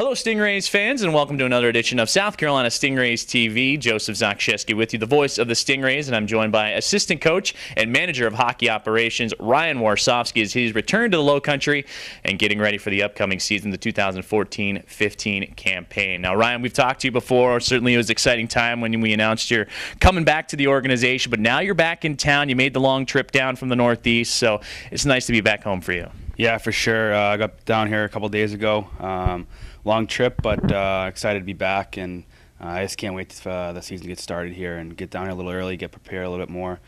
Hello, Stingrays fans, and welcome to another edition of South Carolina Stingrays TV. Joseph Zakshesky with you, the voice of the Stingrays, and I'm joined by assistant coach and manager of hockey operations, Ryan Warsofsky, as he's returned to the Lowcountry and getting ready for the upcoming season, the 2014-15 campaign. Now, Ryan, we've talked to you before. Certainly it was an exciting time when we announced you're coming back to the organization, but now you're back in town. You made the long trip down from the Northeast, so it's nice to be back home for you. Yeah, for sure. I got down here a couple of days ago. Long trip, but excited to be back, and I just can't wait for the season to get started here and get down here a little early, get prepared a little bit more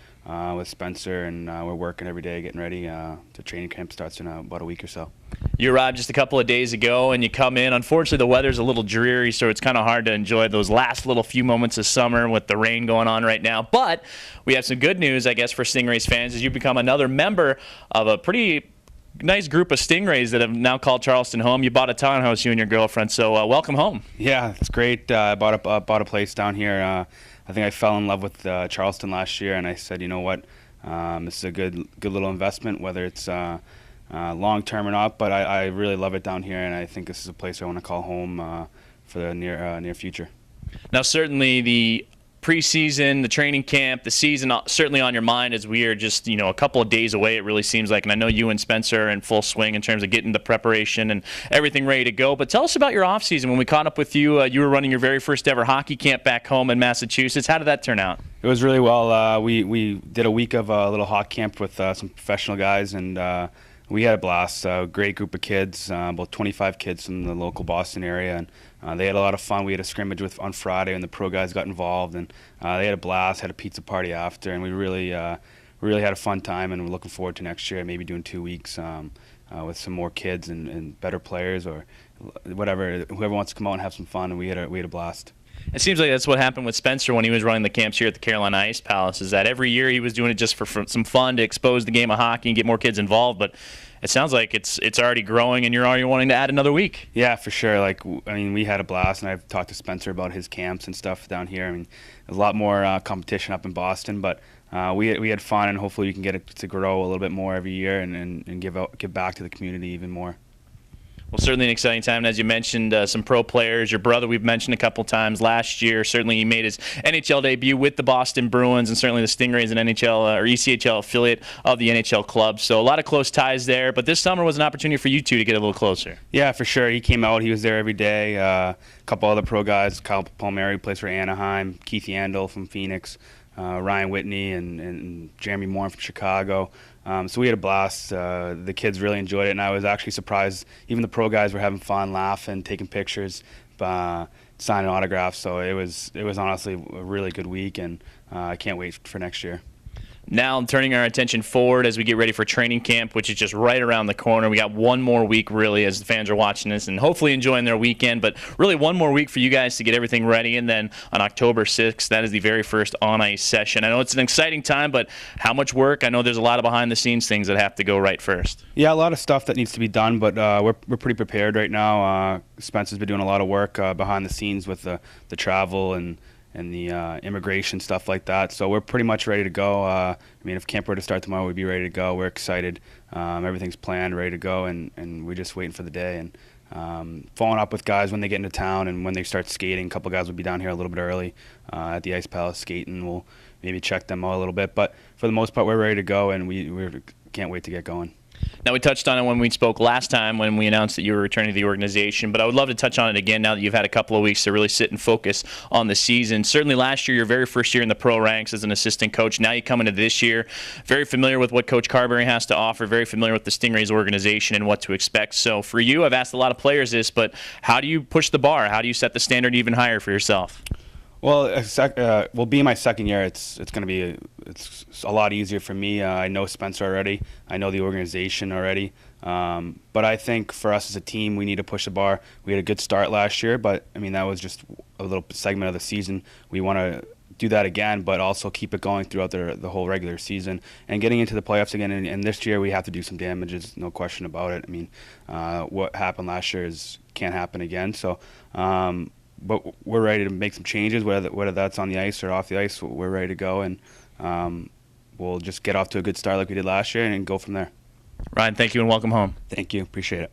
with Spencer, and we're working every day, getting ready. The training camp starts in about a week or so. You arrived just a couple of days ago, and you come in. Unfortunately, the weather's a little dreary, so it's kind of hard to enjoy those last little few moments of summer with the rain going on right now. But we have some good news, I guess, for Stingrays fans, as you become another member of a pretty nice group of Stingrays that have now called Charleston home. You bought a townhouse, you and your girlfriend, so welcome home. Yeah, it's great. I bought a place down here. I think I fell in love with Charleston last year, and I said, you know what, this is a good little investment, whether it's long term or not. But I really love it down here, and I think this is a place I want to call home for the near future. Now, certainly the preseason, the training camp, the season certainly on your mind as we are just, a couple of days away, it really seems like. And I know you and Spencer are in full swing in terms of getting the preparation and everything ready to go. But tell us about your off season. When we caught up with you, you were running your very first ever hockey camp back home in Massachusetts. How did that turn out? It was really well. We did a week of a little hockey camp with some professional guys, and we had a blast. A great group of kids, about 25 kids from the local Boston area, and they had a lot of fun. We had a scrimmage on Friday, and the pro guys got involved, and they had a blast. Had a pizza party after, and we really had a fun time. And we're looking forward to next year, maybe doing 2 weeks with some more kids and better players or whatever. Whoever wants to come out and have some fun, and we had a blast. It seems like that's what happened with Spencer when he was running the camps here at the Carolina Ice Palace, is that every year he was doing it just for some fun to expose the game of hockey and get more kids involved. But it sounds like it's already growing, and you're already wanting to add another week. Yeah, for sure. We had a blast, and I've talked to Spencer about his camps and stuff down here. There's a lot more competition up in Boston, but we had fun, and hopefully we can get it to grow a little bit more every year and give back to the community even more. Well, certainly an exciting time. And as you mentioned, some pro players. Your brother, we've mentioned a couple times last year. Certainly he made his NHL debut with the Boston Bruins, and certainly the Stingrays, an NHL or ECHL affiliate of the NHL club. So a lot of close ties there. But this summer was an opportunity for you two to get a little closer. Yeah, for sure. He came out. He was there every day. A couple other pro guys. Kyle Palmieri plays for Anaheim. Keith Yandel from Phoenix. Ryan Whitney and Jeremy Moore from Chicago. So we had a blast. The kids really enjoyed it, and I was actually surprised. Even the pro guys were having fun, laughing, taking pictures, signing autographs. So it was honestly a really good week, and I can't wait for next year. Now turning our attention forward as we get ready for training camp, which is just right around the corner. We got one more week, really, as the fans are watching this and hopefully enjoying their weekend. But really one more week for you guys to get everything ready. And then on October 6th, that is the very first on-ice session. I know it's an exciting time, but how much work? I know there's a lot of behind-the-scenes things that have to go right first. Yeah, a lot of stuff that needs to be done, but we're pretty prepared right now. Spencer's been doing a lot of work behind the scenes with the travel and the immigration, stuff like that. So we're pretty much ready to go. If camp were to start tomorrow, we'd be ready to go. We're excited. Everything's planned, ready to go, and we're just waiting for the day. And following up with guys when they get into town and when they start skating. A couple guys will be down here a little bit early at the Ice Palace skating. We'll maybe check them out a little bit. But for the most part, we're ready to go, and we can't wait to get going. Now, we touched on it when we spoke last time when we announced that you were returning to the organization, but I would love to touch on it again now that you've had a couple of weeks to really sit and focus on the season. Certainly last year, your very first year in the pro ranks as an assistant coach. Now you come into this year, very familiar with what Coach Carberry has to offer, very familiar with the Stingrays organization and what to expect. So for you, I've asked a lot of players this, but how do you push the bar? How do you set the standard even higher for yourself? Well, being my second year, it's going to be a lot easier for me. I know Spencer already. I know the organization already. But I think for us as a team, we need to push the bar. We had a good start last year, but that was just a little segment of the season. We want to do that again, but also keep it going throughout the whole regular season and getting into the playoffs again. And this year, we have to do some damages, no question about it. What happened last year can't happen again. So. But we're ready to make some changes, whether that's on the ice or off the ice. We're ready to go, and we'll just get off to a good start like we did last year and go from there. Ryan, thank you and welcome home. Thank you. Appreciate it.